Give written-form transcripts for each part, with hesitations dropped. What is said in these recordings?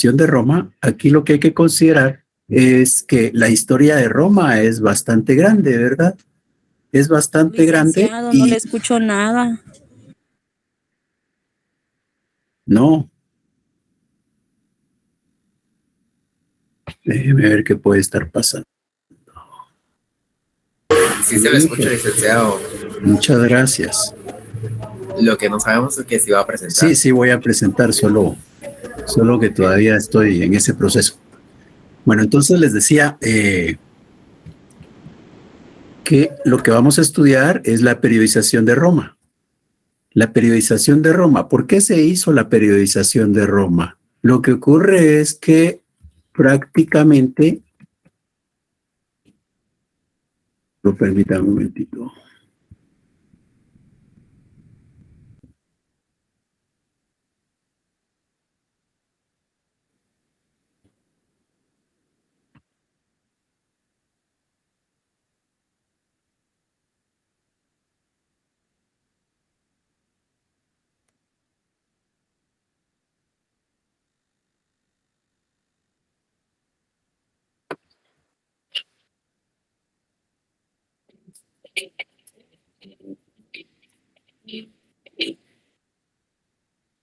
de Roma, aquí lo que hay que considerar es que la historia de Roma es bastante grande, ¿verdad? Es bastante grande Licenciado, no le y escucho nada. no, déjeme ver qué puede estar pasando. Sí se lo escucha, licenciado. Muchas gracias. Lo que no sabemos es que se va a presentar. Sí, sí voy a presentar, solo que todavía estoy en ese proceso. Bueno, entonces les decía que lo que vamos a estudiar es la periodización de Roma. La periodización de Roma. ¿Por qué se hizo la periodización de Roma? Lo que ocurre es que prácticamente, lo permítame un momentito.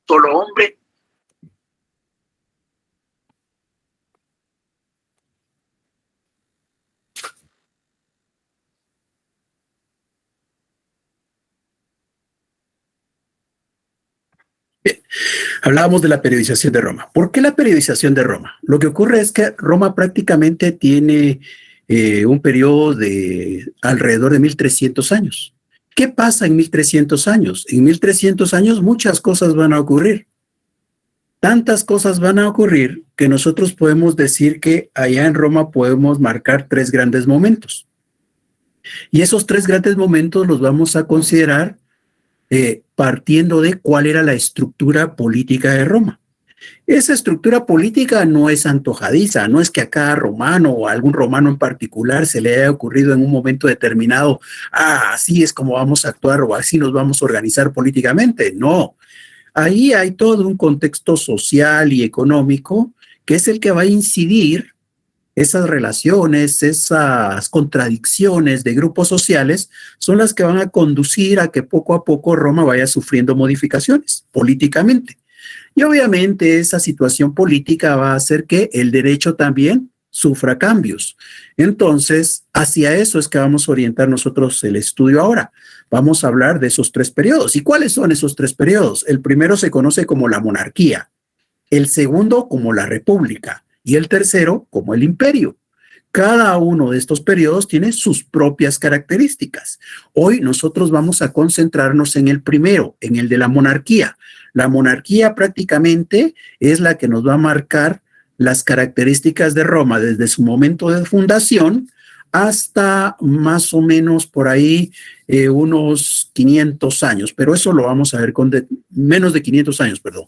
Solo hombre. Bien. Hablábamos de la periodización de Roma. ¿Por qué la periodización de Roma? Lo que ocurre es que Roma prácticamente tiene un periodo de alrededor de 1300 años. ¿Qué pasa en 1300 años? En 1300 años muchas cosas van a ocurrir. Tantas cosas van a ocurrir que nosotros podemos decir que allá en Roma podemos marcar tres grandes momentos. Y esos tres grandes momentos los vamos a considerar partiendo de cuál era la estructura política de Roma. Esa estructura política no es antojadiza, no es que a cada romano o a algún romano en particular se le haya ocurrido en un momento determinado, así es como vamos a actuar o así nos vamos a organizar políticamente. No, ahí hay todo un contexto social y económico que es el que va a incidir esas relaciones, esas contradicciones de grupos sociales son las que van a conducir a que poco a poco Roma vaya sufriendo modificaciones políticamente. Y obviamente esa situación política va a hacer que el derecho también sufra cambios. Entonces, hacia eso es que vamos a orientar nosotros el estudio ahora. Vamos a hablar de esos tres periodos. ¿Y cuáles son esos tres periodos? El primero se conoce como la monarquía, el segundo como la república y el tercero como el imperio. Cada uno de estos periodos tiene sus propias características. Hoy nosotros vamos a concentrarnos en el primero, en el de la monarquía. La monarquía prácticamente es la que nos va a marcar las características de Roma desde su momento de fundación hasta más o menos por ahí unos 500 años, pero eso lo vamos a ver con menos de 500 años, perdón.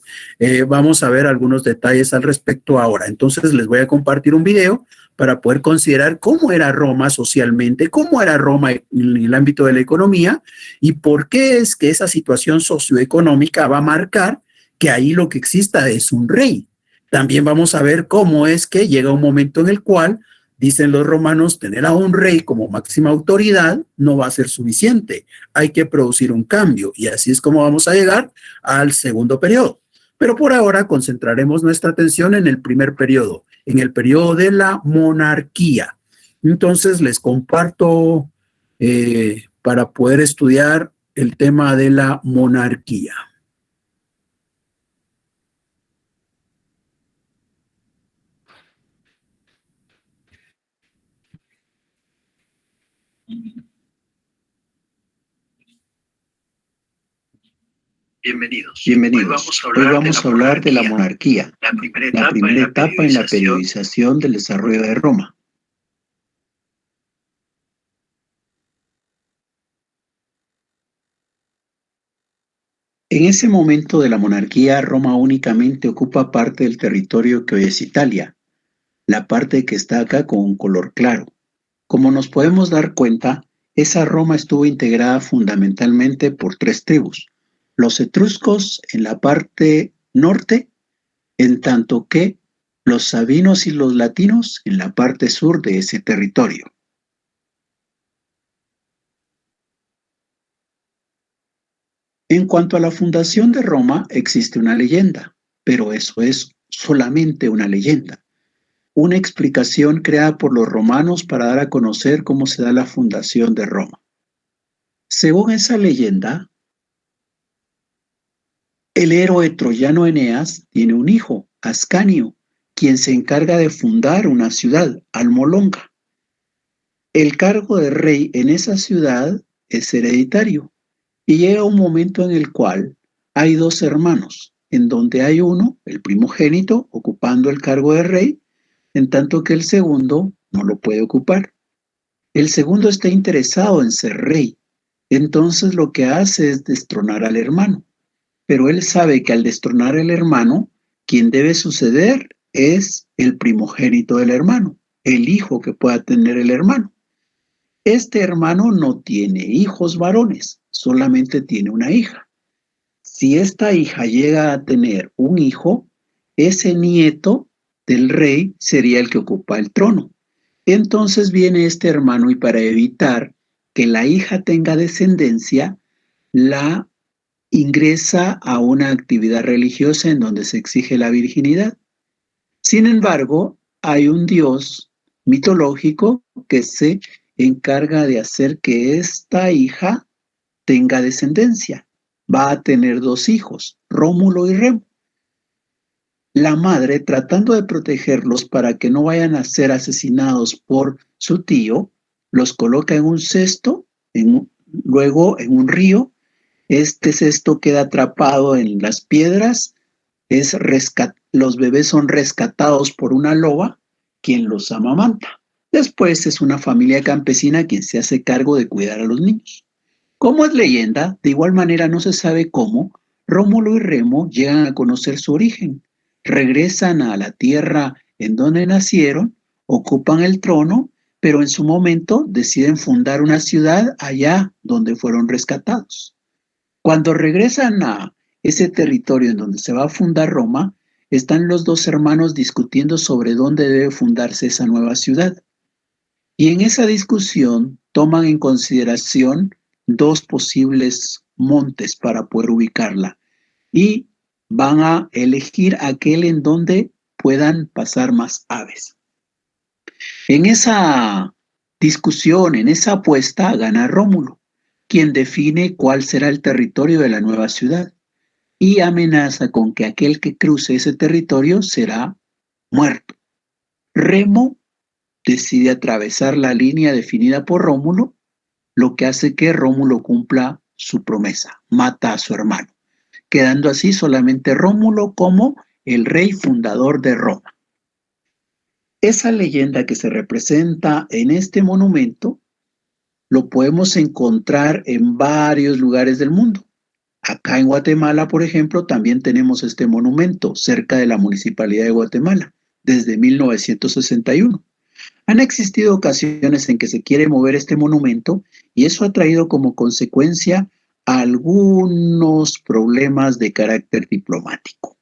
Vamos a ver algunos detalles al respecto ahora. Entonces les voy a compartir un video para poder considerar cómo era Roma socialmente, cómo era Roma en el ámbito de la economía y por qué es que esa situación socioeconómica va a marcar que ahí lo que exista es un rey. También vamos a ver cómo es que llega un momento en el cual dicen los romanos, tener a un rey como máxima autoridad no va a ser suficiente. Hay que producir un cambio y así es como vamos a llegar al segundo periodo. Pero por ahora concentraremos nuestra atención en el primer periodo, en el periodo de la monarquía. Entonces les comparto para poder estudiar el tema de la monarquía. Bienvenidos. Hoy vamos a hablar de la monarquía, la primera etapa en la periodización del desarrollo de Roma. En ese momento de la monarquía, Roma únicamente ocupa parte del territorio que hoy es Italia, la parte que está acá con un color claro. Como nos podemos dar cuenta, esa Roma estuvo integrada fundamentalmente por tres tribus. Los etruscos en la parte norte, en tanto que los sabinos y los latinos en la parte sur de ese territorio. En cuanto a la fundación de Roma, existe una leyenda, pero eso es solamente una leyenda, una explicación creada por los romanos para dar a conocer cómo se da la fundación de Roma. Según esa leyenda, el héroe troyano Eneas tiene un hijo, Ascanio, quien se encarga de fundar una ciudad, Almolonga. El cargo de rey en esa ciudad es hereditario y llega un momento en el cual hay dos hermanos, en donde hay uno, el primogénito, ocupando el cargo de rey, en tanto que el segundo no lo puede ocupar. El segundo está interesado en ser rey, entonces lo que hace es destronar al hermano. Pero él sabe que al destronar al hermano, quien debe suceder es el primogénito del hermano, el hijo que pueda tener el hermano. Este hermano no tiene hijos varones, solamente tiene una hija. Si esta hija llega a tener un hijo, ese nieto del rey sería el que ocupa el trono. Entonces viene este hermano y para evitar que la hija tenga descendencia, la ingresa a una actividad religiosa en donde se exige la virginidad. Sin embargo, hay un dios mitológico que se encarga de hacer que esta hija tenga descendencia. Va a tener dos hijos, Rómulo y Remo. La madre, tratando de protegerlos para que no vayan a ser asesinados por su tío, los coloca en un cesto, luego en un río. Este cesto queda atrapado en las piedras, los bebés son rescatados por una loba, quien los amamanta. Después es una familia campesina quien se hace cargo de cuidar a los niños. Como es leyenda, de igual manera no se sabe cómo, Rómulo y Remo llegan a conocer su origen, regresan a la tierra en donde nacieron, ocupan el trono, pero en su momento deciden fundar una ciudad allá donde fueron rescatados. Cuando regresan a ese territorio en donde se va a fundar Roma, están los dos hermanos discutiendo sobre dónde debe fundarse esa nueva ciudad. Y en esa discusión toman en consideración dos posibles montes para poder ubicarla y van a elegir aquel en donde puedan pasar más aves. En esa discusión, en esa apuesta, gana Rómulo, quien define cuál será el territorio de la nueva ciudad y amenaza con que aquel que cruce ese territorio será muerto. Remo decide atravesar la línea definida por Rómulo, lo que hace que Rómulo cumpla su promesa, mata a su hermano, quedando así solamente Rómulo como el rey fundador de Roma. Esa leyenda que se representa en este monumento lo podemos encontrar en varios lugares del mundo. Acá en Guatemala, por ejemplo, también tenemos este monumento cerca de la Municipalidad de Guatemala, desde 1961. Han existido ocasiones en que se quiere mover este monumento y eso ha traído como consecuencia algunos problemas de carácter diplomático.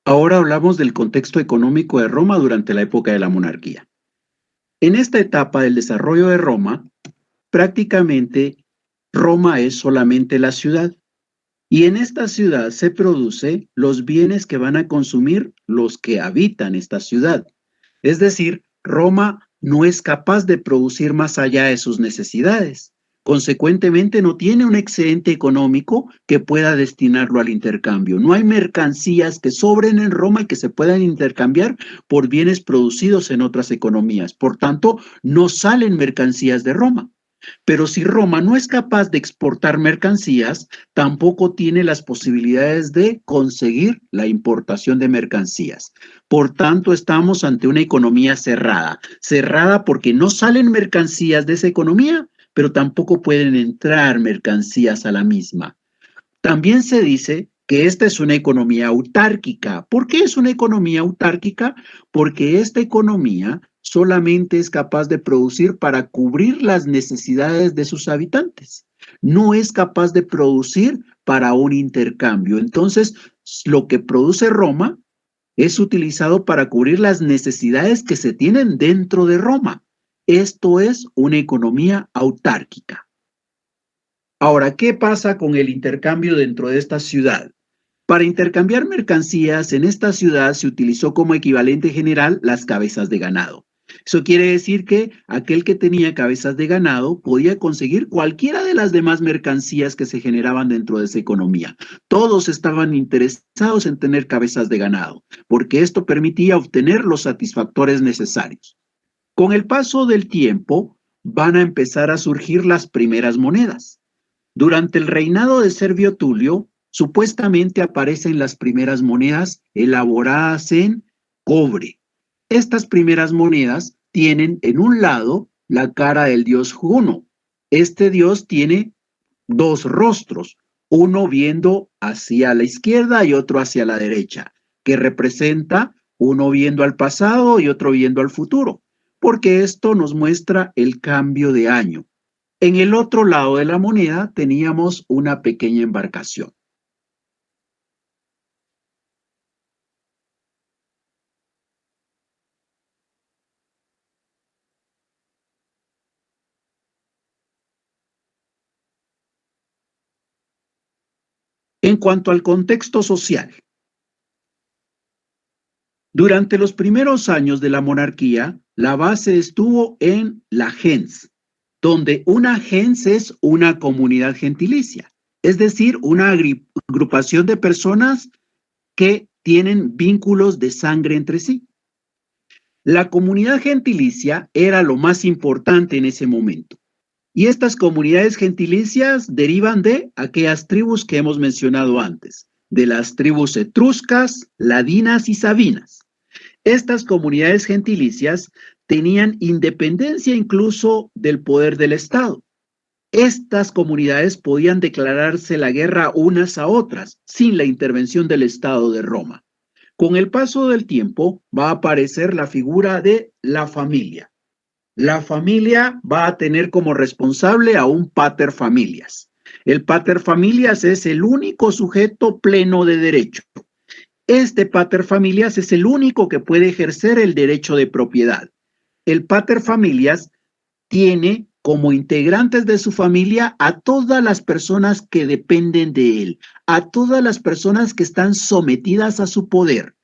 Ahora hablamos del contexto económico de Roma durante la época de la monarquía. En esta etapa del desarrollo de Roma, prácticamente Roma es solamente la ciudad. Y en esta ciudad se producen los bienes que van a consumir los que habitan esta ciudad. Es decir, Roma no es capaz de producir más allá de sus necesidades. Consecuentemente, no tiene un excedente económico que pueda destinarlo al intercambio. No hay mercancías que sobren en Roma y que se puedan intercambiar por bienes producidos en otras economías. Por tanto, no salen mercancías de Roma. Pero si Roma no es capaz de exportar mercancías, tampoco tiene las posibilidades de conseguir la importación de mercancías. Por tanto, estamos ante una economía cerrada. Cerrada porque no salen mercancías de esa economía, pero tampoco pueden entrar mercancías a la misma. También se dice que esta es una economía autárquica. ¿Por qué es una economía autárquica? Porque esta economía solamente es capaz de producir para cubrir las necesidades de sus habitantes. no es capaz de producir para un intercambio. Entonces, lo que produce Roma es utilizado para cubrir las necesidades que se tienen dentro de Roma. Esto es una economía autárquica. Ahora, ¿qué pasa con el intercambio dentro de esta ciudad? Para intercambiar mercancías en esta ciudad se utilizó como equivalente general las cabezas de ganado. Eso quiere decir que aquel que tenía cabezas de ganado podía conseguir cualquiera de las demás mercancías que se generaban dentro de esa economía. Todos estaban interesados en tener cabezas de ganado, porque esto permitía obtener los satisfactores necesarios. Con el paso del tiempo, van a empezar a surgir las primeras monedas. Durante el reinado de Servio Tulio, supuestamente aparecen las primeras monedas elaboradas en cobre. Estas primeras monedas tienen en un lado la cara del dios Juno. Este dios tiene dos rostros, uno viendo hacia la izquierda y otro hacia la derecha, que representa uno viendo al pasado y otro viendo al futuro, porque esto nos muestra el cambio de año. En el otro lado de la moneda teníamos una pequeña embarcación. En cuanto al contexto social, durante los primeros años de la monarquía, la base estuvo en la gens, donde una gens es una comunidad gentilicia, es decir, una agrupación de personas que tienen vínculos de sangre entre sí. La comunidad gentilicia era lo más importante en ese momento. Y estas comunidades gentilicias derivan de aquellas tribus que hemos mencionado antes, de las tribus etruscas, ladinas y sabinas. Estas comunidades gentilicias tenían independencia incluso del poder del Estado. Estas comunidades podían declararse la guerra unas a otras sin la intervención del Estado de Roma. Con el paso del tiempo va a aparecer la figura de la familia. La familia va a tener como responsable a un pater familias. El pater familias es el único sujeto pleno de derecho. Este pater familias es el único que puede ejercer el derecho de propiedad. El pater familias tiene como integrantes de su familia a todas las personas que dependen de él, a todas las personas que están sometidas a su poder.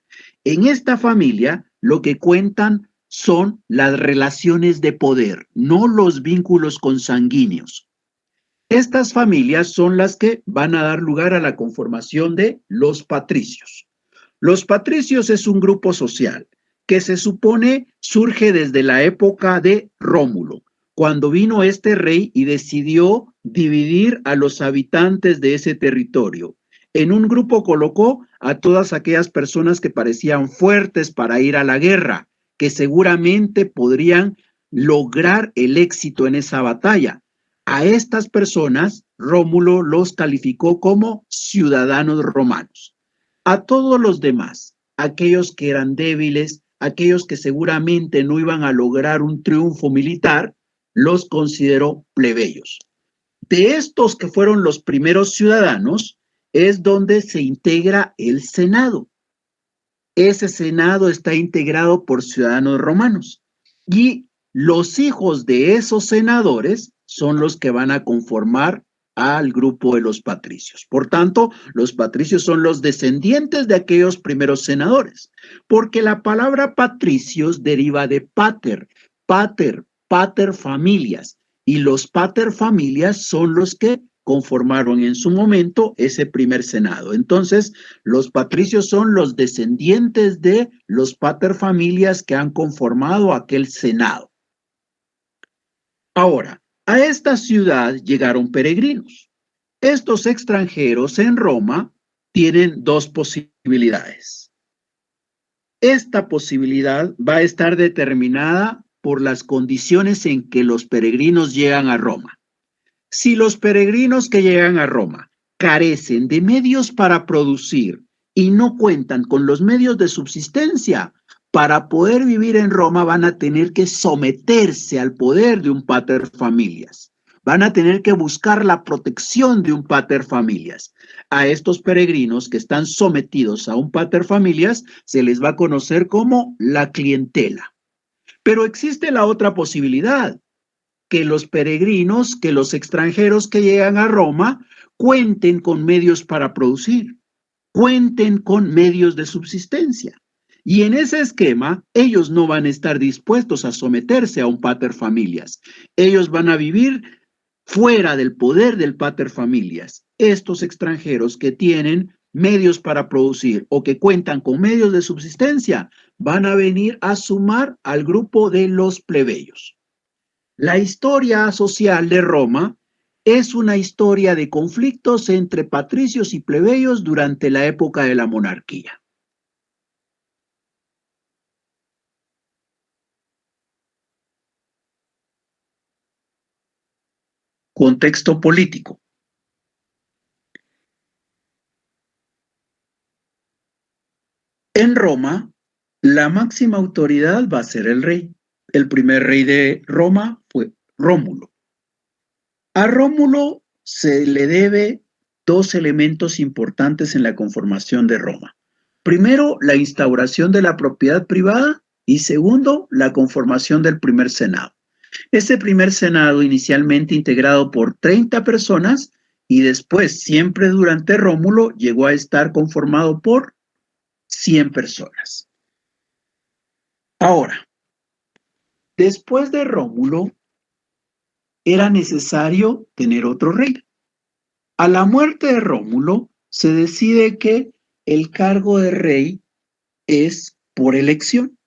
En esta familia lo que cuentan son las relaciones de poder, no los vínculos consanguíneos. Estas familias son las que van a dar lugar a la conformación de los patricios. Los patricios es un grupo social que se supone surge desde la época de Rómulo, cuando vino este rey y decidió dividir a los habitantes de ese territorio. En un grupo colocó a todas aquellas personas que parecían fuertes para ir a la guerra, que seguramente podrían lograr el éxito en esa batalla. A estas personas, Rómulo los calificó como ciudadanos romanos. A todos los demás, aquellos que eran débiles, aquellos que seguramente no iban a lograr un triunfo militar, los consideró plebeyos. De estos que fueron los primeros ciudadanos, es donde se integra el Senado. Ese Senado está integrado por ciudadanos romanos y los hijos de esos senadores son los que van a conformar al grupo de los patricios. Por tanto, los patricios son los descendientes de aquellos primeros senadores, porque la palabra patricios deriva de pater, pater familias, y los pater familias son los que conformaron en su momento ese primer senado. Entonces, los patricios son los descendientes de los paterfamilias que han conformado aquel senado. Ahora, a esta ciudad llegaron peregrinos. Estos extranjeros en Roma tienen dos posibilidades. Esta posibilidad va a estar determinada por las condiciones en que los peregrinos llegan a Roma. Si los peregrinos que llegan a Roma carecen de medios para producir y no cuentan con los medios de subsistencia, para poder vivir en Roma van a tener que someterse al poder de un pater familias. van a tener que buscar la protección de un pater familias. A estos peregrinos que están sometidos a un pater familias se les va a conocer como la clientela. Pero existe la otra posibilidad, que los peregrinos, que los extranjeros que llegan a Roma cuenten con medios para producir, cuenten con medios de subsistencia. Y en ese esquema, ellos no van a estar dispuestos a someterse a un pater familias. Ellos van a vivir fuera del poder del pater familias. Estos extranjeros que tienen medios para producir o que cuentan con medios de subsistencia van a venir a sumar al grupo de los plebeyos. La historia social de Roma es una historia de conflictos entre patricios y plebeyos durante la época de la monarquía. Contexto político. En Roma, la máxima autoridad va a ser el rey. El primer rey de Roma fue Rómulo. A Rómulo se le debe dos elementos importantes en la conformación de Roma. Primero, la instauración de la propiedad privada y segundo, la conformación del primer senado. Este primer senado, inicialmente integrado por 30 personas y después, siempre durante Rómulo, llegó a estar conformado por 100 personas. Ahora, después de Rómulo, era necesario tener otro rey. A la muerte de Rómulo, se decide que el cargo de rey es por elección.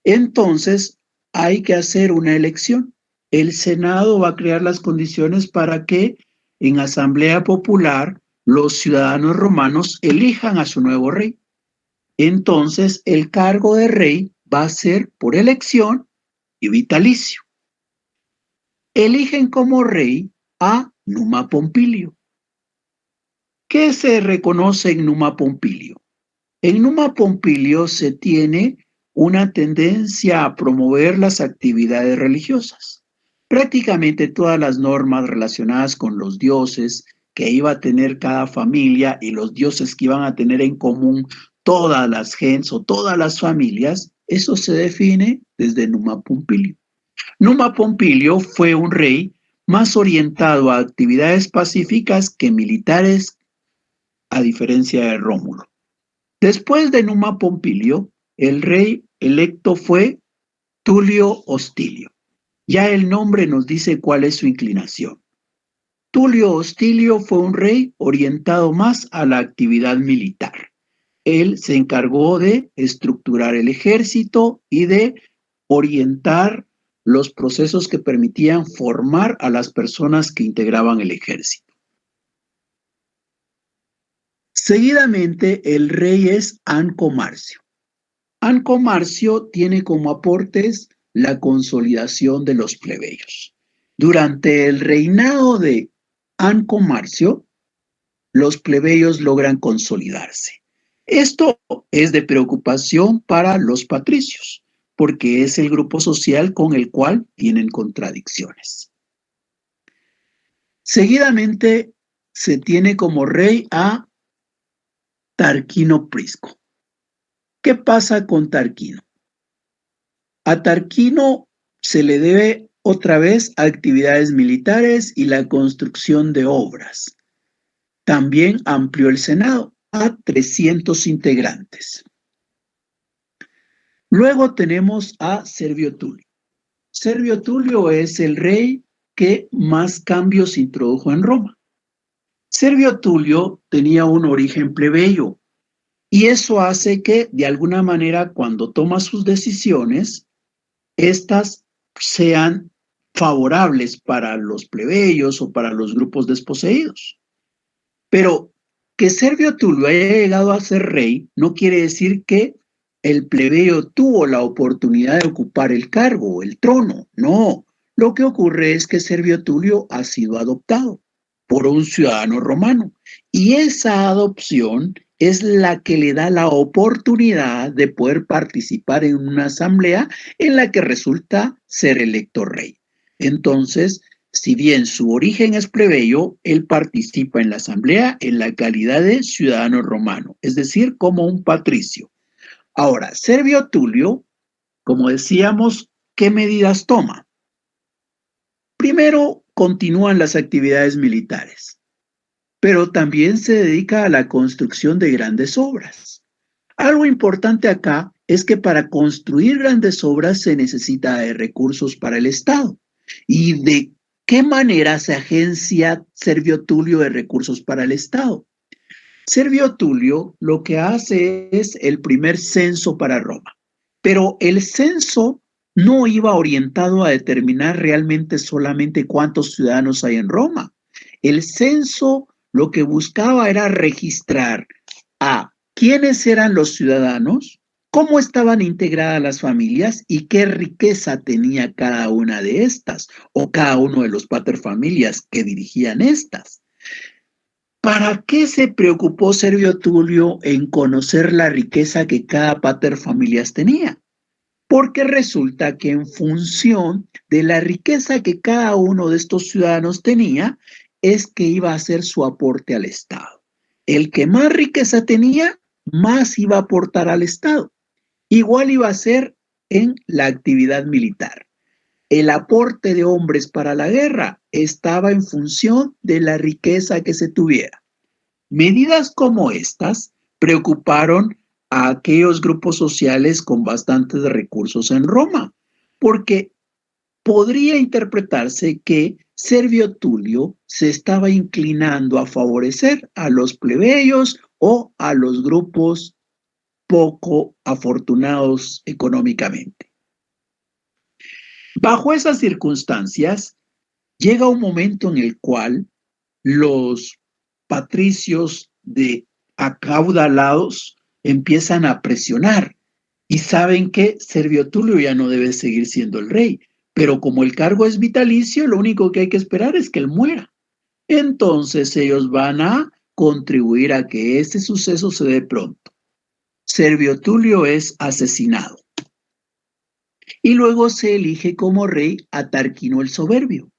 Entonces, hay que hacer una elección. El Senado va a crear las condiciones para que en asamblea popular los ciudadanos romanos elijan a su nuevo rey. Entonces, el cargo de rey va a ser por elección y vitalicio. Eligen como rey a Numa Pompilio. ¿Qué se reconoce en Numa Pompilio? En Numa Pompilio se tiene una tendencia a promover las actividades religiosas. Prácticamente todas las normas relacionadas con los dioses que iba a tener cada familia y los dioses que iban a tener en común todas las gentes o todas las familias, eso se define desde Numa Pompilio. Numa Pompilio fue un rey más orientado a actividades pacíficas que militares, a diferencia de Rómulo. Después de Numa Pompilio, el rey electo fue Tulio Hostilio. Ya el nombre nos dice cuál es su inclinación. Tulio Hostilio fue un rey orientado más a la actividad militar. Él se encargó de estructurar el ejército y de orientar los procesos que permitían formar a las personas que integraban el ejército. Seguidamente, el rey es Anco Marcio. Anco Marcio tiene como aportes la consolidación de los plebeyos. Durante el reinado de Anco Marcio, los plebeyos logran consolidarse. Esto es de preocupación para los patricios, porque es el grupo social con el cual tienen contradicciones. Seguidamente, se tiene como rey a Tarquino Prisco. ¿Qué pasa con Tarquino? A Tarquino se le debe otra vez actividades militares y la construcción de obras. También amplió el Senado a 300 integrantes. Luego tenemos a Servio Tulio. Servio Tulio es el rey que más cambios introdujo en Roma. Servio Tulio tenía un origen plebeyo y eso hace que, de alguna manera, cuando toma sus decisiones, estas sean favorables para los plebeyos o para los grupos desposeídos. Pero que Servio Tulio haya llegado a ser rey no quiere decir que el plebeyo tuvo la oportunidad de ocupar el cargo, el trono. No, lo que ocurre es que Servio Tulio ha sido adoptado por un ciudadano romano y esa adopción es la que le da la oportunidad de poder participar en una asamblea en la que resulta ser electo rey. Entonces, Si bien su origen es plebeyo, él participa en la asamblea en la calidad de ciudadano romano, es decir, como un patricio. Ahora, Servio Tulio, como decíamos, ¿qué medidas toma? Primero, continúan las actividades militares, pero también se dedica a la construcción de grandes obras. Algo importante acá es que para construir grandes obras se necesita de recursos para el Estado. ¿Y de qué manera se agencia Servio Tulio de recursos para el Estado? Servio Tulio lo que hace es el primer censo para Roma, pero el censo no iba orientado a determinar realmente solamente cuántos ciudadanos hay en Roma. El censo lo que buscaba era registrar a quiénes eran los ciudadanos, cómo estaban integradas las familias y qué riqueza tenía cada una de estas o cada uno de los paterfamilias que dirigían estas. ¿Para qué se preocupó Servio Tulio en conocer la riqueza que cada paterfamilias tenía? Porque resulta que en función de la riqueza que cada uno de estos ciudadanos tenía, es que iba a hacer su aporte al Estado. El que más riqueza tenía, más iba a aportar al Estado. Igual iba a ser en la actividad militar. El aporte de hombres para la guerra estaba en función de la riqueza que se tuviera. Medidas como estas preocuparon a aquellos grupos sociales con bastantes recursos en Roma, porque podría interpretarse que Servio Tulio se estaba inclinando a favorecer a los plebeyos o a los grupos poco afortunados económicamente. Bajo esas circunstancias, llega un momento en el cual los patricios de acaudalados empiezan a presionar y saben que Servio Tulio ya no debe seguir siendo el rey, pero como el cargo es vitalicio, lo único que hay que esperar es que él muera. Entonces ellos van a contribuir a que este suceso se dé pronto. Servio Tulio es asesinado. Y luego se elige como rey a Tarquino el Soberbio.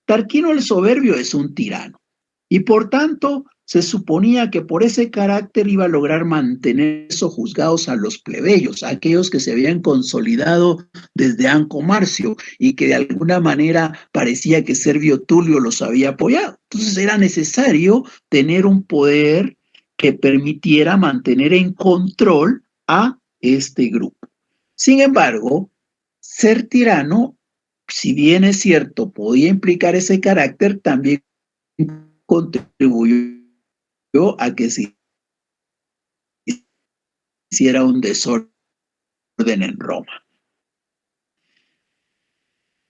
Tarquino el Soberbio es un tirano y por tanto se suponía que por ese carácter iba a lograr mantener sojuzgados a los plebeyos, aquellos que se habían consolidado desde Anco Marcio y que de alguna manera parecía que Servio Tulio los había apoyado. Entonces era necesario tener un poder que permitiera mantener en control a este grupo. Sin embargo, ser tirano, si bien es cierto, podía implicar ese carácter, también contribuyó a que se hiciera un desorden en Roma.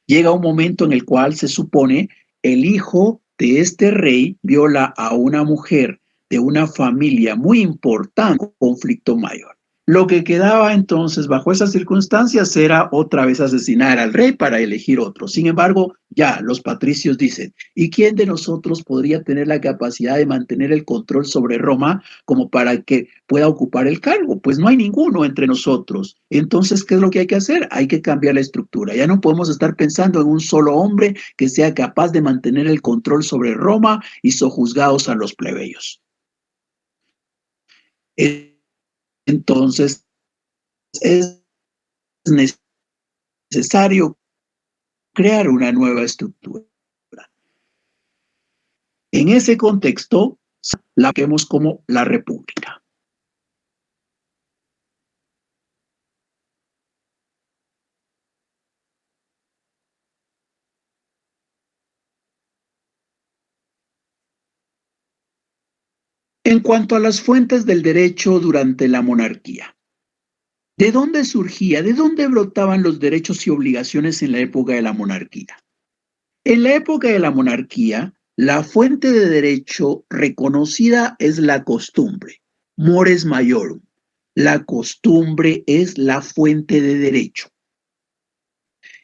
Llega un momento en el cual se supone el hijo de este rey viola a una mujer de una familia muy importante, un conflicto mayor. Lo que quedaba entonces bajo esas circunstancias era otra vez asesinar al rey para elegir otro. Sin embargo, ya los patricios dicen, ¿y quién de nosotros podría tener la capacidad de mantener el control sobre Roma como para que pueda ocupar el cargo? Pues no hay ninguno entre nosotros. Entonces, ¿qué es lo que hay que hacer? Hay que cambiar la estructura. Ya no podemos estar pensando en un solo hombre que sea capaz de mantener el control sobre Roma y sojuzgados a los plebeyos. Entonces, es necesario crear una nueva estructura. En ese contexto, la vemos como la República. En cuanto a las fuentes del derecho durante la monarquía, ¿de dónde surgía, de dónde brotaban los derechos y obligaciones en la época de la monarquía? En la época de la monarquía, la fuente de derecho reconocida es la costumbre, mores maiorum. La costumbre es la fuente de derecho.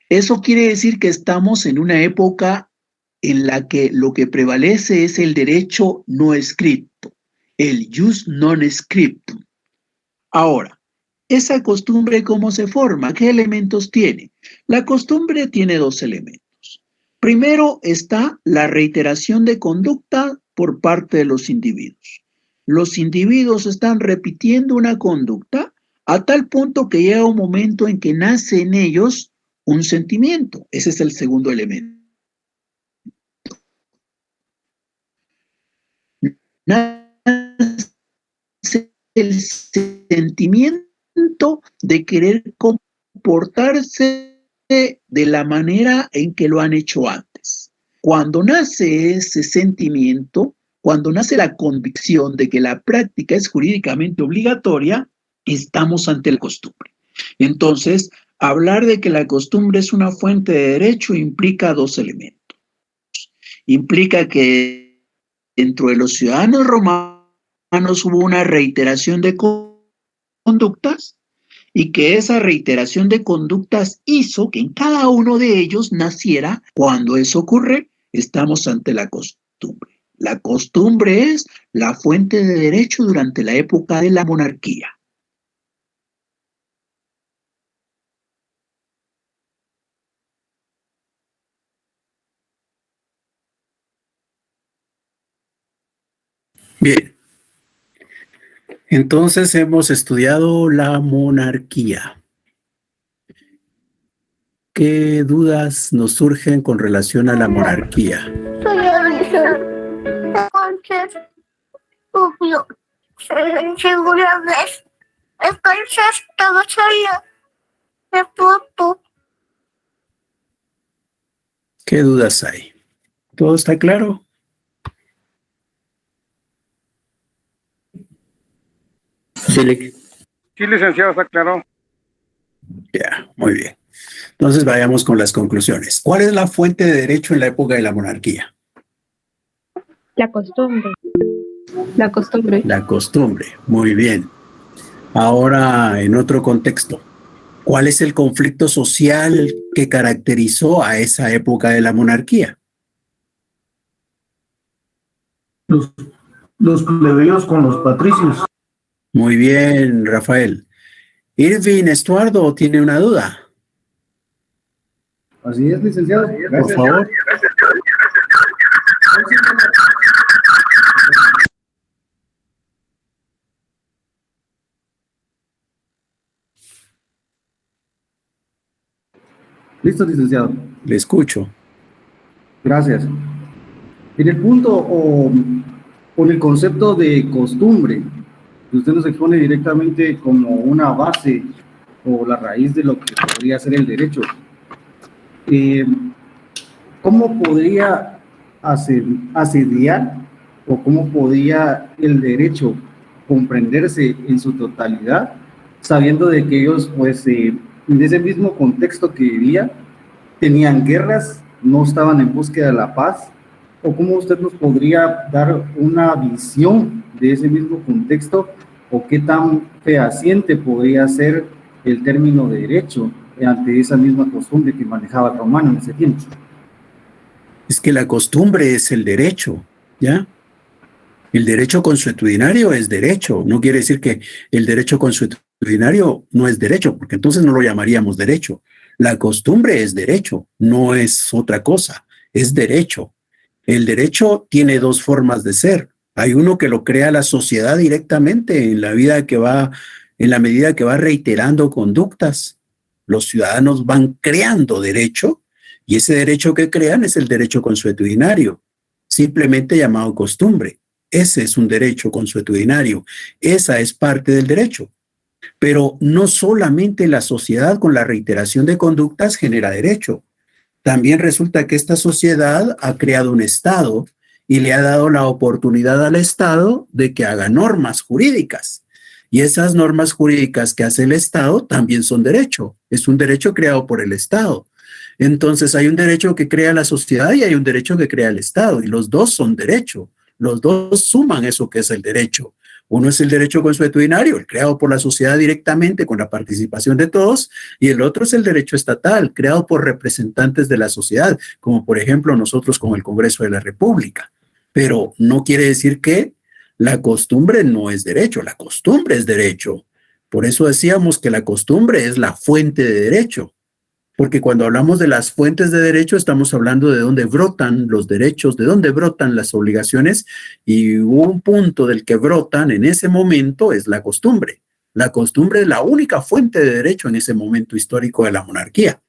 Eso quiere decir que estamos en una época en la que lo que prevalece es el derecho no escrito, el jus non scriptum. Ahora, ¿esa costumbre cómo se forma? ¿Qué elementos tiene? La costumbre tiene dos elementos. Primero está la reiteración de conducta por parte de los individuos. Los individuos están repitiendo una conducta a tal punto que llega un momento en que nace en ellos un sentimiento. Ese es el segundo elemento. Nace el sentimiento de querer comportarse de la manera en que lo han hecho antes. Cuando nace ese sentimiento, cuando nace la convicción de que la práctica es jurídicamente obligatoria, estamos ante la costumbre. Entonces, hablar de que la costumbre es una fuente de derecho implica dos elementos. Implica que dentro de los ciudadanos romanos hubo una reiteración de conductas y que esa reiteración de conductas hizo que en cada uno de ellos naciera. Cuando eso ocurre, estamos ante la costumbre. La costumbre es la fuente de derecho durante la época de la monarquía. Bien, entonces hemos estudiado la monarquía. ¿Qué dudas nos surgen con relación a la monarquía? ¿Qué dudas hay? ¿Todo está claro? Sí, licenciado, está claro. Ya, muy bien. Entonces vayamos con las conclusiones. ¿Cuál es la fuente de derecho en la época de la monarquía? La costumbre. La costumbre. La costumbre, muy bien. Ahora, en otro contexto, ¿cuál es el conflicto social que caracterizó a esa época de la monarquía? Los plebeyos con los patricios. Muy bien, Rafael. Irving Estuardo tiene una duda. Así es, licenciado. Gracias. Por favor. Listo, licenciado. Le escucho. Gracias. En el punto o en el concepto de costumbre, que usted nos expone directamente como una base o la raíz de lo que podría ser el derecho, ¿cómo podría asediar o cómo podía el derecho comprenderse en su totalidad, sabiendo de que ellos, pues, en ese mismo contexto que vivía, tenían guerras, no estaban en búsqueda de la paz? ¿O cómo usted nos podría dar una visión de ese mismo contexto o qué tan fehaciente podría ser el término de derecho ante esa misma costumbre que manejaba el romano en ese tiempo? Es que la costumbre es el derecho, ¿ya? El derecho consuetudinario es derecho. No quiere decir que el derecho consuetudinario no es derecho, porque entonces no lo llamaríamos derecho. La costumbre es derecho, no es otra cosa, es derecho. El derecho tiene dos formas de ser. Hay uno que lo crea la sociedad directamente en la vida que va, en la medida que va reiterando conductas. Los ciudadanos van creando derecho y ese derecho que crean es el derecho consuetudinario, simplemente llamado costumbre. Ese es un derecho consuetudinario. Esa es parte del derecho. Pero no solamente la sociedad con la reiteración de conductas genera derecho. También resulta que esta sociedad ha creado un Estado y le ha dado la oportunidad al Estado de que haga normas jurídicas. Y esas normas jurídicas que hace el Estado también son derecho. Es un derecho creado por el Estado. Entonces hay un derecho que crea la sociedad y hay un derecho que crea el Estado. Y los dos son derecho. Los dos suman eso que es el derecho. Uno es el derecho consuetudinario, el creado por la sociedad directamente con la participación de todos, y el otro es el derecho estatal, creado por representantes de la sociedad, como por ejemplo nosotros con el Congreso de la República. Pero no quiere decir que la costumbre no es derecho, la costumbre es derecho. Por eso decíamos que la costumbre es la fuente de derecho. porque cuando hablamos de las fuentes de derecho estamos hablando de dónde brotan los derechos, de dónde brotan las obligaciones, y un punto del que brotan en ese momento es la costumbre. La costumbre es la única fuente de derecho en ese momento histórico de la monarquía.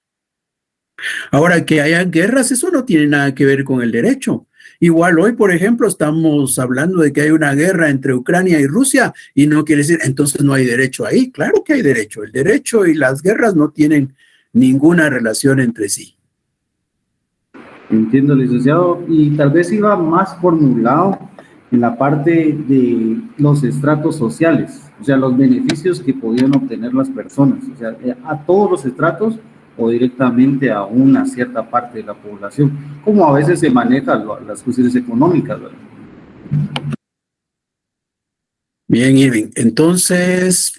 Ahora, que haya guerras, eso no tiene nada que ver con el derecho. Igual hoy, por ejemplo, estamos hablando de que hay una guerra entre Ucrania y Rusia y no quiere decir, entonces no hay derecho ahí. Claro que hay derecho. El derecho y las guerras no tienen ninguna relación entre sí. Entiendo, licenciado, y tal vez iba más formulado en la parte de los estratos sociales, o sea, los beneficios que podían obtener las personas, o sea, a todos los estratos o directamente a una cierta parte de la población, como a veces se manejan las cuestiones económicas, ¿verdad? Bien, Irving. Entonces,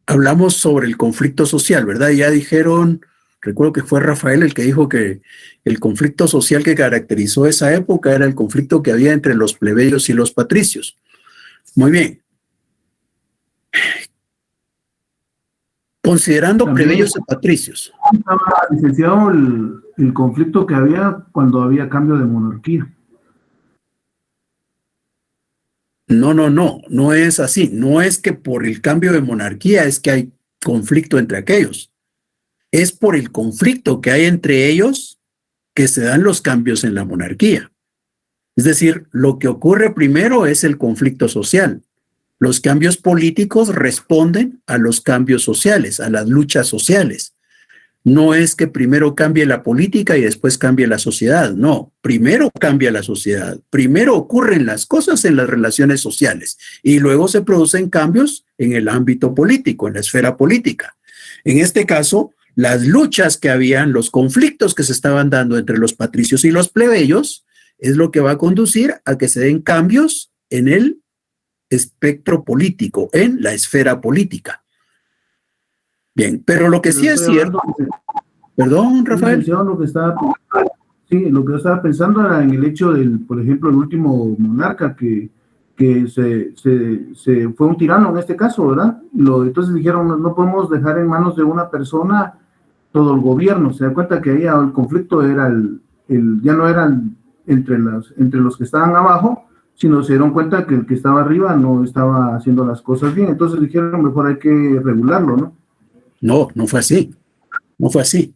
hablamos sobre el conflicto social, ¿verdad? Ya dijeron, recuerdo que fue Rafael el que dijo que el conflicto social que caracterizó esa época era el conflicto que había entre los plebeyos y los patricios. Muy bien. Considerando También plebeyos y patricios. estaba, licenciado, el conflicto que había cuando había cambio de monarquía. No es así. No es que por el cambio de monarquía es que hay conflicto entre aquellos. Es por el conflicto que hay entre ellos que se dan los cambios en la monarquía. Es decir, lo que ocurre primero es el conflicto social. Los cambios políticos responden a los cambios sociales, a las luchas sociales. No es que primero cambie la política y después cambie la sociedad. No, primero cambia la sociedad. Primero ocurren las cosas en las relaciones sociales y luego se producen cambios en el ámbito político, en la esfera política. En este caso, las luchas que habían, los conflictos que se estaban dando entre los patricios y los plebeyos, es lo que va a conducir a que se den cambios en el espectro político, en la esfera política. Bien, pero lo que sí es cierto... Perdón, Rafael. Lo que yo estaba pensando era en el hecho del, por ejemplo, el último monarca que se fue un tirano en este caso, ¿verdad? Entonces dijeron, no podemos dejar en manos de una persona todo el gobierno. Se da cuenta que ahí el conflicto era ya no eran entre los que estaban abajo, sino se dieron cuenta que el que estaba arriba no estaba haciendo las cosas bien. Entonces dijeron, mejor hay que regularlo, ¿no? No fue así. No fue así.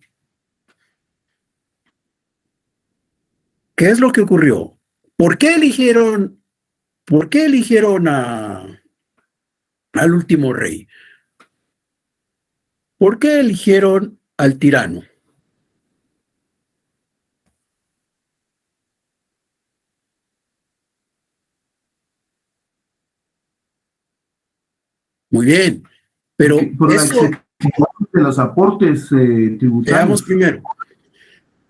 ¿Qué es lo que ocurrió? ¿Por qué eligieron al último rey? ¿Por qué eligieron al tirano? Muy bien, pero por eso... de los aportes tributarios. Veamos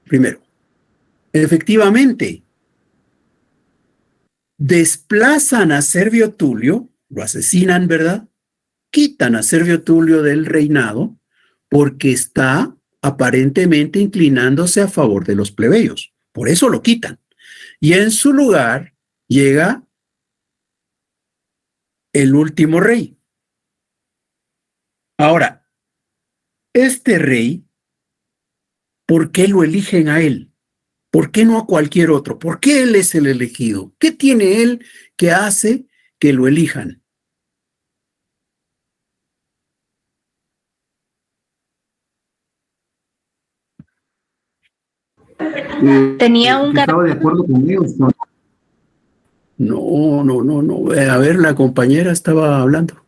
primero. Efectivamente, desplazan a Servio Tulio, lo asesinan, ¿verdad? Quitan a Servio Tulio del reinado porque está aparentemente inclinándose a favor de los plebeyos. Por eso lo quitan. Y en su lugar llega el último rey. Ahora, este rey, ¿por qué lo eligen a él? ¿Por qué no a cualquier otro? ¿Por qué él es el elegido? ¿Qué tiene él que hace que lo elijan? Tenía un Estaba de acuerdo con ellos, ¿no? No. A ver, la compañera estaba hablando.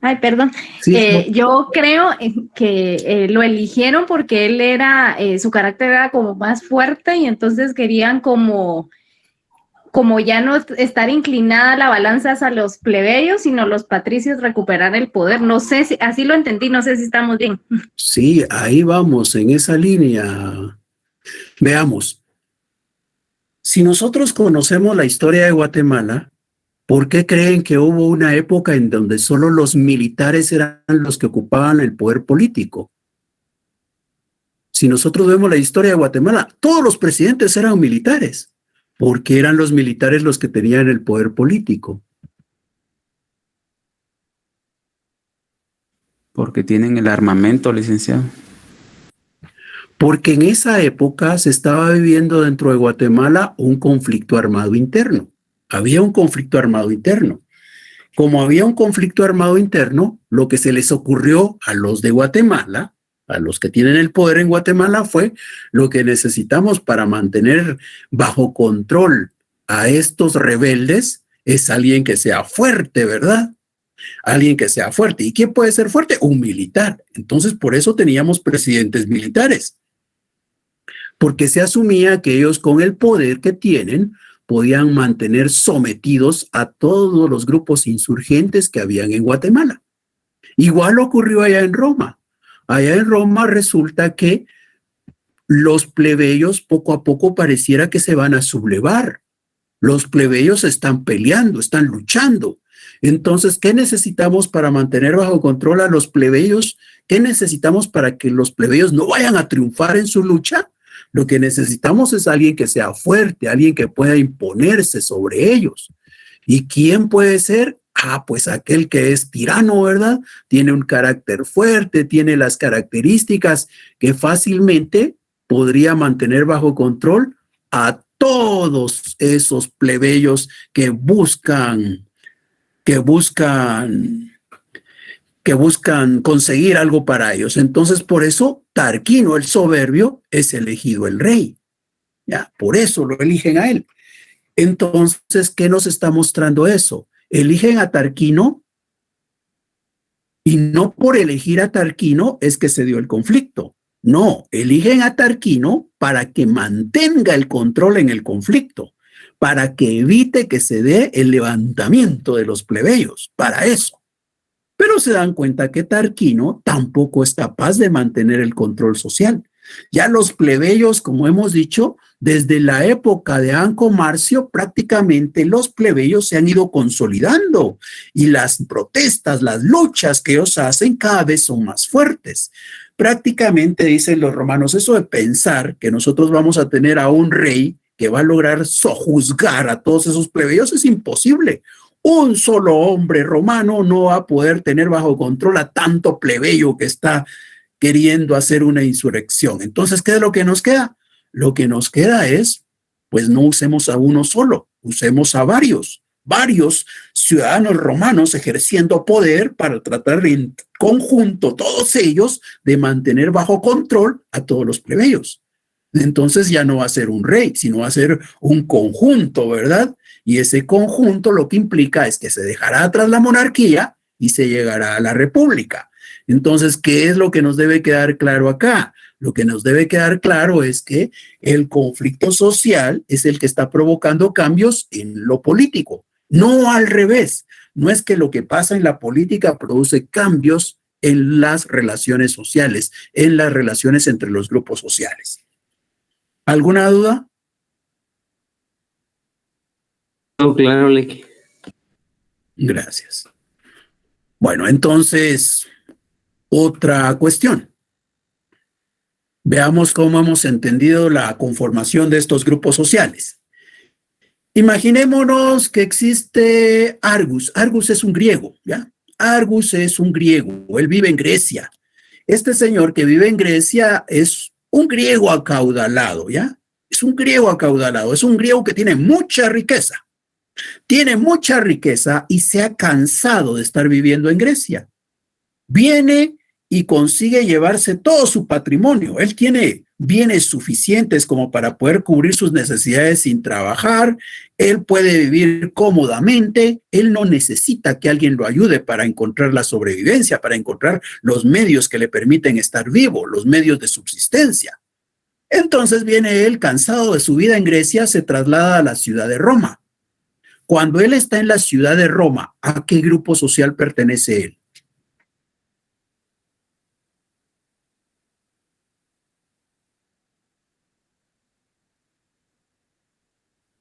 Ay, perdón. Sí, no. Yo creo que lo eligieron porque él era, su carácter era como más fuerte y entonces querían como ya no estar inclinada la balanza hacia los plebeyos, sino los patricios recuperar el poder. No sé si, así lo entendí, no sé si estamos bien. Sí, ahí vamos, en esa línea. Veamos. Si nosotros conocemos la historia de Guatemala, ¿por qué creen que hubo una época en donde solo los militares eran los que ocupaban el poder político? Si nosotros vemos la historia de Guatemala, todos los presidentes eran militares, porque eran los militares los que tenían el poder político. Porque tienen el armamento, licenciado. Porque en esa época se estaba viviendo dentro de Guatemala un conflicto armado interno. Había un conflicto armado interno. Como había un conflicto armado interno, lo que se les ocurrió a los de Guatemala, a los que tienen el poder en Guatemala, fue lo que necesitamos para mantener bajo control a estos rebeldes es alguien que sea fuerte, ¿verdad? Alguien que sea fuerte. ¿Y quién puede ser fuerte? Un militar. Entonces, por eso teníamos presidentes militares. Porque se asumía que ellos con el poder que tienen podían mantener sometidos a todos los grupos insurgentes que habían en Guatemala. Igual ocurrió allá en Roma. Allá en Roma resulta que los plebeyos poco a poco pareciera que se van a sublevar. Los plebeyos están peleando, están luchando. Entonces, ¿qué necesitamos para mantener bajo control a los plebeyos? ¿Qué necesitamos para que los plebeyos no vayan a triunfar en su lucha? Lo que necesitamos es alguien que sea fuerte, alguien que pueda imponerse sobre ellos. ¿Y quién puede ser? Pues aquel que es tirano, ¿verdad? Tiene un carácter fuerte, tiene las características que fácilmente podría mantener bajo control a todos esos plebeyos que buscan conseguir algo para ellos. Entonces, por eso Tarquino, el soberbio, es elegido el rey. Ya, por eso lo eligen a él. Entonces, ¿qué nos está mostrando eso? Eligen a Tarquino y no por elegir a Tarquino es que se dio el conflicto. No, eligen a Tarquino para que mantenga el control en el conflicto, para que evite que se dé el levantamiento de los plebeyos, para eso. Pero se dan cuenta que Tarquino tampoco es capaz de mantener el control social. Ya los plebeyos, como hemos dicho, desde la época de Anco Marcio, prácticamente los plebeyos se han ido consolidando y las protestas, las luchas que ellos hacen cada vez son más fuertes. Prácticamente dicen los romanos, eso de pensar que nosotros vamos a tener a un rey que va a lograr sojuzgar a todos esos plebeyos es imposible. Un solo hombre romano no va a poder tener bajo control a tanto plebeyo que está queriendo hacer una insurrección. Entonces, ¿qué es lo que nos queda? Lo que nos queda es, pues no usemos a uno solo, usemos a varios ciudadanos romanos ejerciendo poder para tratar en conjunto, todos ellos, de mantener bajo control a todos los plebeyos. Entonces ya no va a ser un rey, sino va a ser un conjunto, ¿verdad? Y ese conjunto lo que implica es que se dejará atrás la monarquía y se llegará a la república. Entonces, ¿qué es lo que nos debe quedar claro acá? Lo que nos debe quedar claro es que el conflicto social es el que está provocando cambios en lo político, no al revés. No es que lo que pasa en la política produce cambios en las relaciones sociales, en las relaciones entre los grupos sociales. ¿Alguna duda? No, claro, Leque. Gracias. Bueno, entonces, otra cuestión. Veamos cómo hemos entendido la conformación de estos grupos sociales. Imaginémonos que existe Argus. Argus es un griego, ¿ya? Argus es un griego, él vive en Grecia. Este señor que vive en Grecia es un griego acaudalado, ¿ya? Es un griego acaudalado, es un griego que tiene mucha riqueza. Tiene mucha riqueza y se ha cansado de estar viviendo en Grecia. Viene y consigue llevarse todo su patrimonio. Él tiene bienes suficientes como para poder cubrir sus necesidades sin trabajar. Él puede vivir cómodamente. Él no necesita que alguien lo ayude para encontrar la sobrevivencia, para encontrar los medios que le permiten estar vivo, los medios de subsistencia. Entonces viene él, cansado de su vida en Grecia, se traslada a la ciudad de Roma. Cuando él está en la ciudad de Roma, ¿a qué grupo social pertenece él?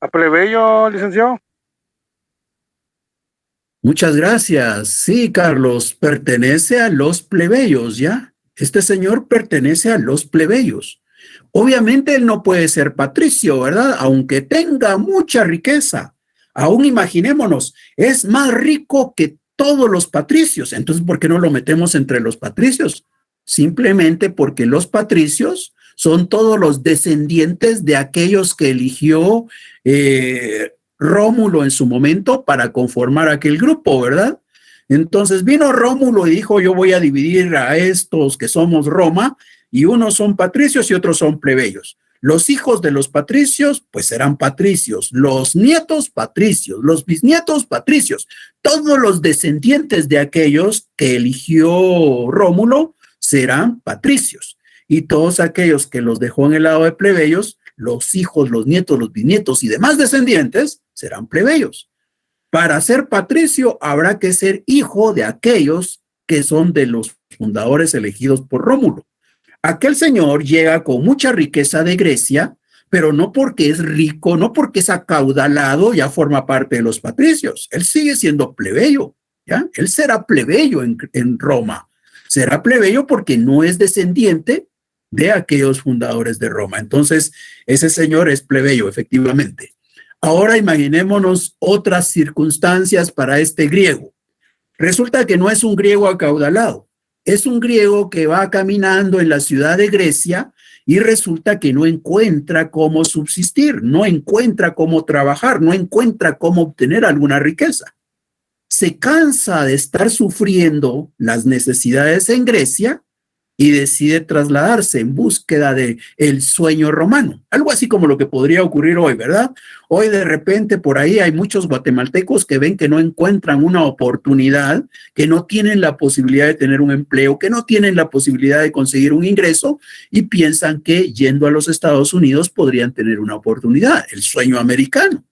¿A plebeyo, licenciado? Muchas gracias. Sí, Carlos, pertenece a los plebeyos, ¿ya? Este señor pertenece a los plebeyos. Obviamente él no puede ser patricio, ¿verdad? Aunque tenga mucha riqueza. Aún imaginémonos, es más rico que todos los patricios. Entonces, ¿por qué no lo metemos entre los patricios? Simplemente porque los patricios son todos los descendientes de aquellos que eligió Rómulo en su momento para conformar aquel grupo, ¿verdad? Entonces vino Rómulo y dijo, yo voy a dividir a estos que somos Roma, y unos son patricios y otros son plebeyos. Los hijos de los patricios, pues serán patricios, los nietos patricios, los bisnietos patricios, todos los descendientes de aquellos que eligió Rómulo serán patricios, y todos aquellos que los dejó en el lado de plebeyos, los hijos, los nietos, los bisnietos y demás descendientes serán plebeyos. Para ser patricio habrá que ser hijo de aquellos que son de los fundadores elegidos por Rómulo. Aquel señor llega con mucha riqueza de Grecia, pero no porque es rico, no porque es acaudalado, ya forma parte de los patricios. Él sigue siendo plebeyo, ¿ya? Él será plebeyo en Roma. Será plebeyo porque no es descendiente de aquellos fundadores de Roma. Entonces, ese señor es plebeyo, efectivamente. Ahora imaginémonos otras circunstancias para este griego. Resulta que no es un griego acaudalado. Es un griego que va caminando en la ciudad de Grecia y resulta que no encuentra cómo subsistir, no encuentra cómo trabajar, no encuentra cómo obtener alguna riqueza. Se cansa de estar sufriendo las necesidades en Grecia y decide trasladarse en búsqueda de el sueño romano. Algo así como lo que podría ocurrir hoy, ¿verdad? Hoy de repente por ahí hay muchos guatemaltecos que ven que no encuentran una oportunidad, que no tienen la posibilidad de tener un empleo, que no tienen la posibilidad de conseguir un ingreso y piensan que yendo a los Estados Unidos podrían tener una oportunidad, el sueño americano.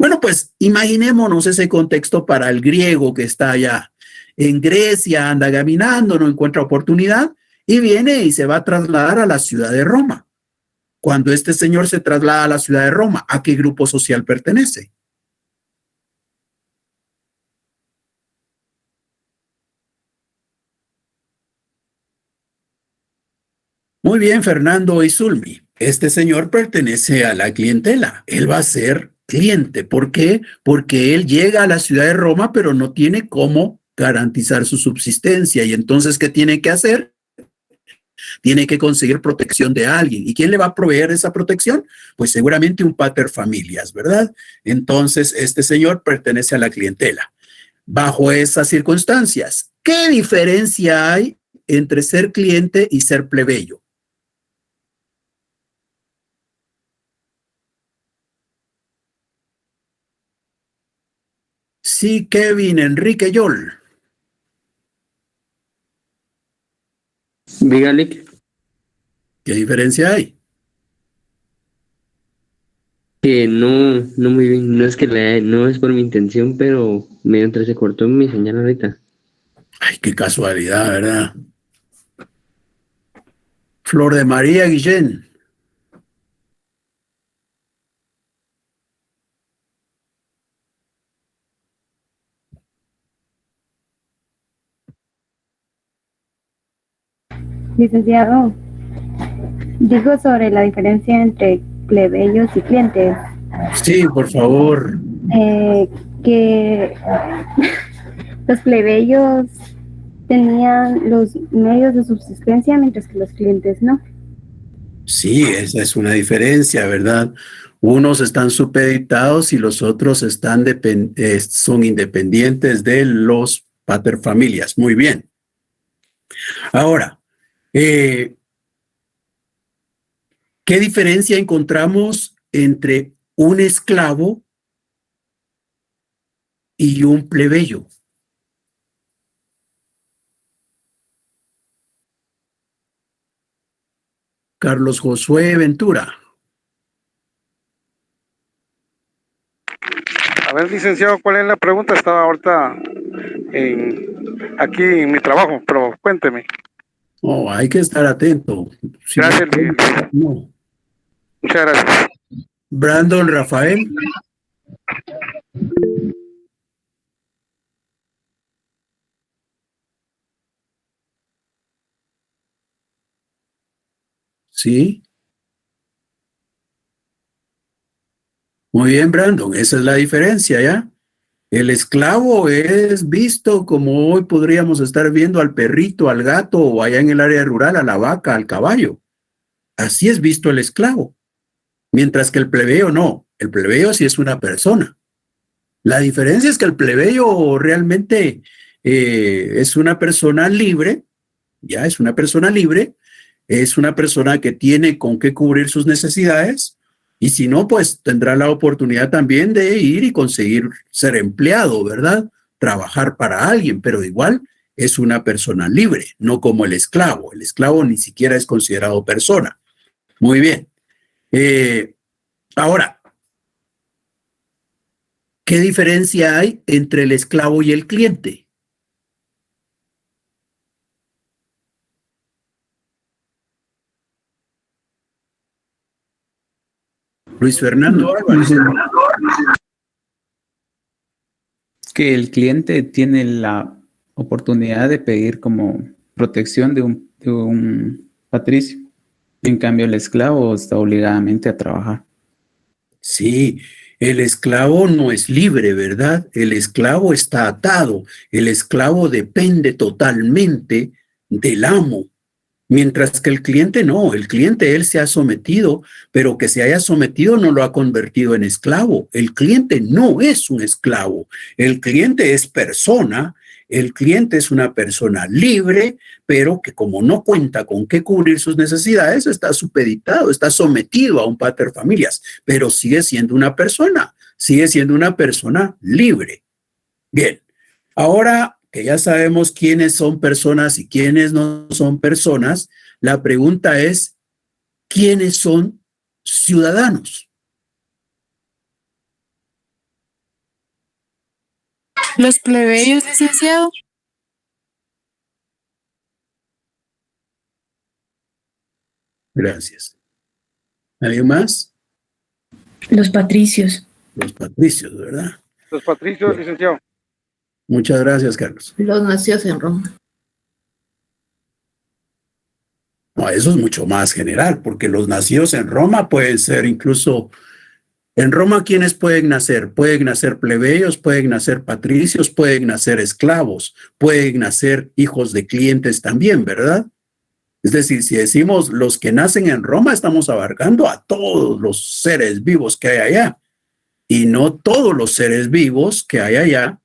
Bueno, pues imaginémonos ese contexto para el griego que está allá en Grecia, anda caminando, no encuentra oportunidad, y viene y se va a trasladar a la ciudad de Roma. Cuando este señor se traslada a la ciudad de Roma, ¿a qué grupo social pertenece? Muy bien, Fernando y Zulmi. Este señor pertenece a la clientela. Él va a ser cliente. ¿Por qué? Porque él llega a la ciudad de Roma, pero no tiene cómo garantizar su subsistencia. Y entonces, ¿qué tiene que hacer? Tiene que conseguir protección de alguien. ¿Y quién le va a proveer esa protección? Pues seguramente un pater familias, ¿verdad? Entonces, este señor pertenece a la clientela. Bajo esas circunstancias, ¿qué diferencia hay entre ser cliente y ser plebeyo? Sí, Kevin, Enrique Yol. Dígale ¿Qué diferencia hay? que no muy bien, no es que no es por mi intención, pero mientras se cortó mi señal ahorita. Ay, qué casualidad, ¿verdad? Flor de María Guillén. Licenciado, dijo sobre la diferencia entre plebeyos y clientes, Sí, por favor. que los plebeyos tenían los medios de subsistencia mientras que los clientes no. Sí, esa es una diferencia, ¿verdad? Unos están supeditados y los otros están son independientes de los paterfamilias. Muy bien. Ahora, ¿qué diferencia encontramos entre un esclavo y un plebeyo? Carlos Josué Ventura. A ver, licenciado, ¿cuál es la pregunta? Estaba ahorita aquí en mi trabajo, pero cuénteme. Oh, hay que estar atento. Si Gracias, no. Muchas gracias. Brandon Rafael. Sí. Muy bien, Brandon. Esa es la diferencia, ¿ya? El esclavo es visto como hoy podríamos estar viendo al perrito, al gato, o allá en el área rural, a la vaca, al caballo. Así es visto el esclavo. Mientras que el plebeyo no. El plebeyo sí es una persona. La diferencia es que el plebeyo realmente es una persona libre, ya es una persona libre, es una persona que tiene con qué cubrir sus necesidades, y si no, pues tendrá la oportunidad también de ir y conseguir ser empleado, ¿verdad? Trabajar para alguien, pero igual es una persona libre, no como el esclavo. El esclavo ni siquiera es considerado persona. Muy bien. Ahora, ¿qué diferencia hay entre el esclavo y el cliente? Luis Fernando Álvarez. Que el cliente tiene la oportunidad de pedir como protección de un patricio. En cambio, el esclavo está obligadamente a trabajar. Sí, el esclavo no es libre, ¿verdad? El esclavo está atado. El esclavo depende totalmente del amo. Mientras que el cliente no, el cliente él se ha sometido, pero que se haya sometido no lo ha convertido en esclavo. El cliente no es un esclavo, el cliente es persona, el cliente es una persona libre, pero que como no cuenta con qué cubrir sus necesidades, está supeditado, está sometido a un pater familias, pero sigue siendo una persona libre. Bien, ahora que ya sabemos quiénes son personas y quiénes no son personas, la pregunta es, ¿quiénes son ciudadanos? Los plebeyos, licenciado. Gracias. ¿Alguien más? Los patricios. Los patricios, ¿verdad? Los patricios, licenciado. Muchas gracias, Carlos. Los nacidos en Roma. No, eso es mucho más general, porque los nacidos en Roma pueden ser incluso... En Roma, ¿quiénes pueden nacer? Pueden nacer plebeyos, pueden nacer patricios, pueden nacer esclavos, pueden nacer hijos de clientes también, ¿verdad? Es decir, si decimos los que nacen en Roma, estamos abarcando a todos los seres vivos que hay allá. Y no todos los seres vivos que hay allá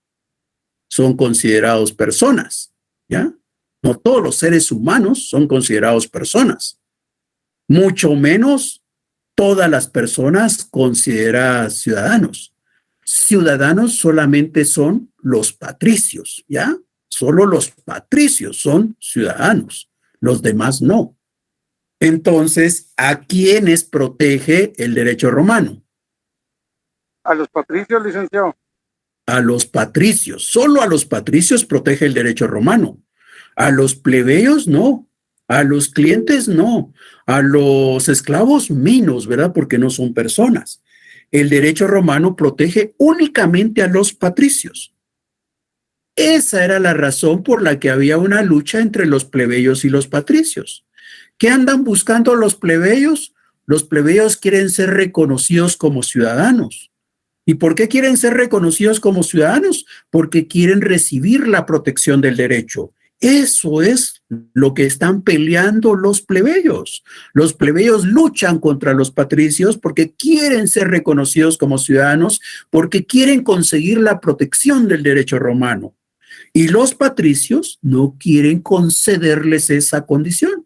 son considerados personas, ¿ya? No todos los seres humanos son considerados personas. Mucho menos todas las personas consideradas ciudadanos. Ciudadanos solamente son los patricios, ¿ya? Solo los patricios son ciudadanos, los demás no. Entonces, ¿a quiénes protege el derecho romano? A los patricios, licenciado. A los patricios, solo a los patricios protege el derecho romano. A los plebeyos no, a los clientes no, a los esclavos menos, ¿verdad? Porque no son personas. El derecho romano protege únicamente a los patricios. Esa era la razón por la que había una lucha entre los plebeyos y los patricios. ¿Qué andan buscando los plebeyos? Los plebeyos quieren ser reconocidos como ciudadanos. ¿Y por qué quieren ser reconocidos como ciudadanos? Porque quieren recibir la protección del derecho. Eso es lo que están peleando los plebeyos. Los plebeyos luchan contra los patricios porque quieren ser reconocidos como ciudadanos, porque quieren conseguir la protección del derecho romano. Y los patricios no quieren concederles esa condición.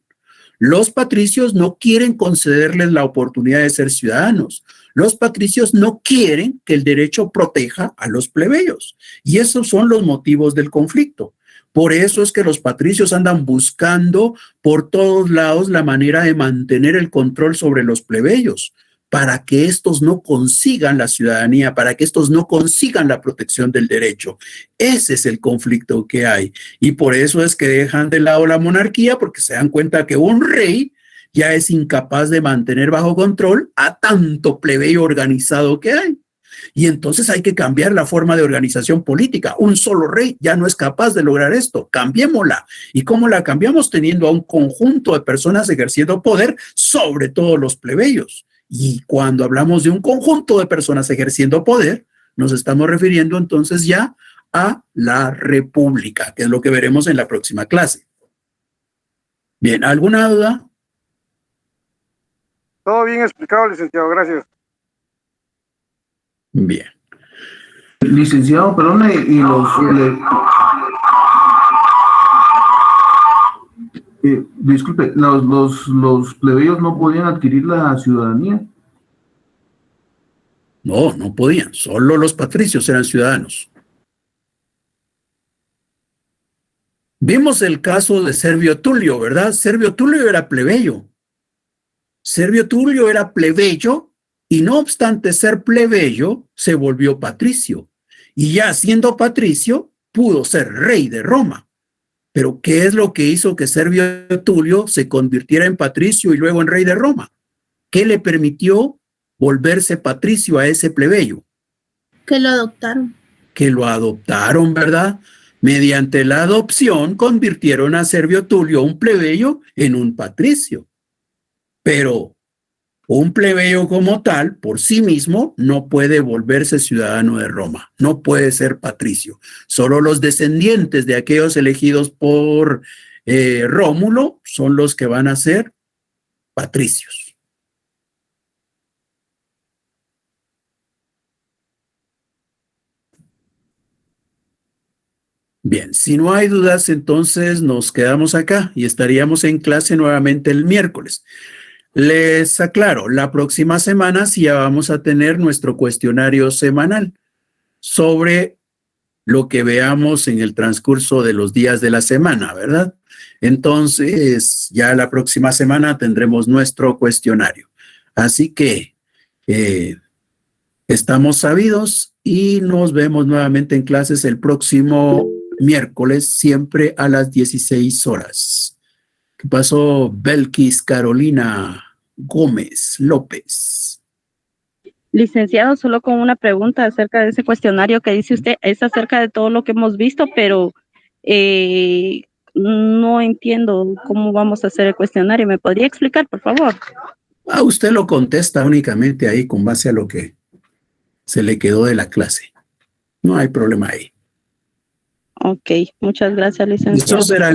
Los patricios no quieren concederles la oportunidad de ser ciudadanos. Los patricios no quieren que el derecho proteja a los plebeyos. Y esos son los motivos del conflicto. Por eso es que los patricios andan buscando por todos lados la manera de mantener el control sobre los plebeyos, para que estos no consigan la ciudadanía, para que estos no consigan la protección del derecho. Ese es el conflicto que hay. Y por eso es que dejan de lado la monarquía, porque se dan cuenta que un rey ya es incapaz de mantener bajo control a tanto plebeyo organizado que hay. Y entonces hay que cambiar la forma de organización política. Un solo rey ya no es capaz de lograr esto. Cambiémosla. ¿Y cómo la cambiamos? Teniendo a un conjunto de personas ejerciendo poder sobre todos los plebeyos. Y cuando hablamos de un conjunto de personas ejerciendo poder, nos estamos refiriendo entonces ya a la república, que es lo que veremos en la próxima clase. Bien, ¿alguna duda? Todo bien explicado, licenciado, gracias. Bien. Licenciado, perdone, y disculpe, los plebeyos no podían adquirir la ciudadanía. No, no podían. Solo los patricios eran ciudadanos. Vimos el caso de Servio Tulio, ¿verdad? Servio Tulio era plebeyo. Servio Tulio era plebeyo y no obstante ser plebeyo, se volvió patricio. Y ya siendo patricio, pudo ser rey de Roma. Pero ¿qué es lo que hizo que Servio Tulio se convirtiera en patricio y luego en rey de Roma? ¿Qué le permitió volverse patricio a ese plebeyo? Que lo adoptaron. Que lo adoptaron, ¿verdad? Mediante la adopción convirtieron a Servio Tulio, un plebeyo, en un patricio. Pero un plebeyo como tal, por sí mismo, no puede volverse ciudadano de Roma, no puede ser patricio. Solo los descendientes de aquellos elegidos por Rómulo son los que van a ser patricios. Bien, si no hay dudas, entonces nos quedamos acá y estaríamos en clase nuevamente el miércoles. Les aclaro, la próxima semana sí ya vamos a tener nuestro cuestionario semanal sobre lo que veamos en el transcurso de los días de la semana, ¿verdad? Entonces, ya la próxima semana tendremos nuestro cuestionario. Así que estamos sabidos y nos vemos nuevamente en clases el próximo miércoles, siempre a las 16 horas. ¿Qué pasó, Belkis Carolina Gómez López? Licenciado, solo con una pregunta acerca de ese cuestionario que dice usted, es acerca de todo lo que hemos visto, pero no entiendo cómo vamos a hacer el cuestionario. ¿Me podría explicar, por favor? Usted lo contesta únicamente ahí con base a lo que se le quedó de la clase. No hay problema ahí. Ok, muchas gracias, licenciado. Eso será